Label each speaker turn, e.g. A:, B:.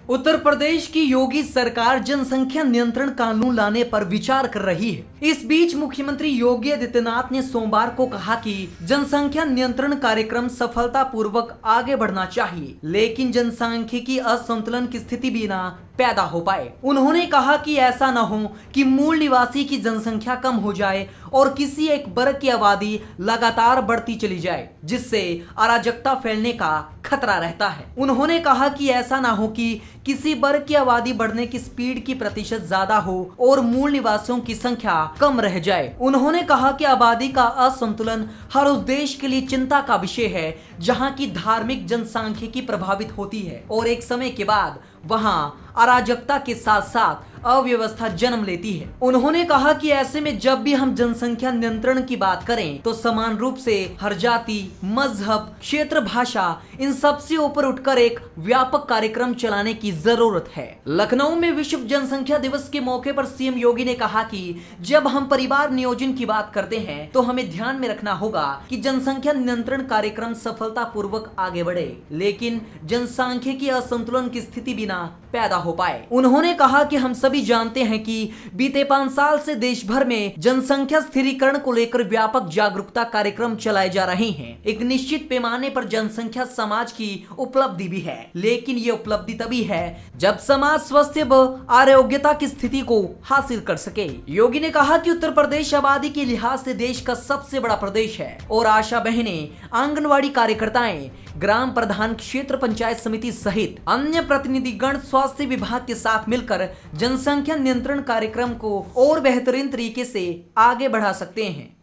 A: उत्तर प्रदेश की योगी सरकार जनसंख्या नियंत्रण कानून लाने पर विचार कर रही है। इस बीच मुख्यमंत्री योगी आदित्यनाथ ने सोमवार को कहा कि जनसंख्या नियंत्रण कार्यक्रम सफलतापूर्वक आगे बढ़ना चाहिए, लेकिन जनसांख्यिकी असंतुलन की स्थिति भी ना पैदा हो पाए। उन्होंने कहा कि ऐसा न हो कि मूल निवासी की जनसंख्या कम हो जाए और किसी एक वर्ग की आबादी लगातार बढ़ती चली जाए, जिससे अराजकता फैलने का खतरा रहता है। उन्होंने कहा कि ऐसा ना हो कि किसी वर्ग की आबादी बढ़ने की स्पीड की प्रतिशत ज्यादा हो और मूल निवासियों की संख्या कम रह जाए। उन्होंने कहा कि आबादी का असंतुलन हर उस देश के लिए चिंता का विषय है जहां की धार्मिक जनसांख्यिकी प्रभावित होती है और एक समय के बाद वहां अराजकता के साथ साथ अव्यवस्था जन्म लेती है। उन्होंने कहा कि ऐसे में जब भी हम जनसंख्या नियंत्रण की बात करें तो समान रूप से हर जाति, मजहब, क्षेत्र, भाषा इन सब से ऊपर उठकर एक व्यापक कार्यक्रम चलाने की जरूरत है। लखनऊ में विश्व जनसंख्या दिवस के मौके पर सीएम योगी ने कहा कि जब हम परिवार नियोजन की बात करते हैं तो हमें ध्यान में रखना होगा कि जनसंख्या नियंत्रण कार्यक्रम सफलतापूर्वक आगे बढ़े, लेकिन जनसांख्यिकी असंतुलन की स्थिति बिना पैदा हो पाए। उन्होंने कहा कि हम सभी जानते हैं कि बीते 5 साल से देश भर में जनसंख्या स्थिरीकरण को लेकर व्यापक जागरूकता कार्यक्रम चलाए जा रहे हैं। एक निश्चित पैमाने पर जनसंख्या समाज की उपलब्धि भी है, लेकिन ये उपलब्धि तभी है जब समाज स्वस्थ व आरोग्यता की स्थिति को हासिल कर सके। योगी ने कहा कि उत्तर प्रदेश आबादी के लिहाज से देश का सबसे बड़ा प्रदेश है और आशा बहनें, आंगनवाड़ी कार्यकर्ताएं, ग्राम प्रधान, क्षेत्र पंचायत समिति सहित अन्य प्रतिनिधिगण स्वास्थ्य विभाग के साथ मिलकर जनसंख्या नियंत्रण कार्यक्रम को और बेहतरीन तरीके से आगे बढ़ा सकते हैं।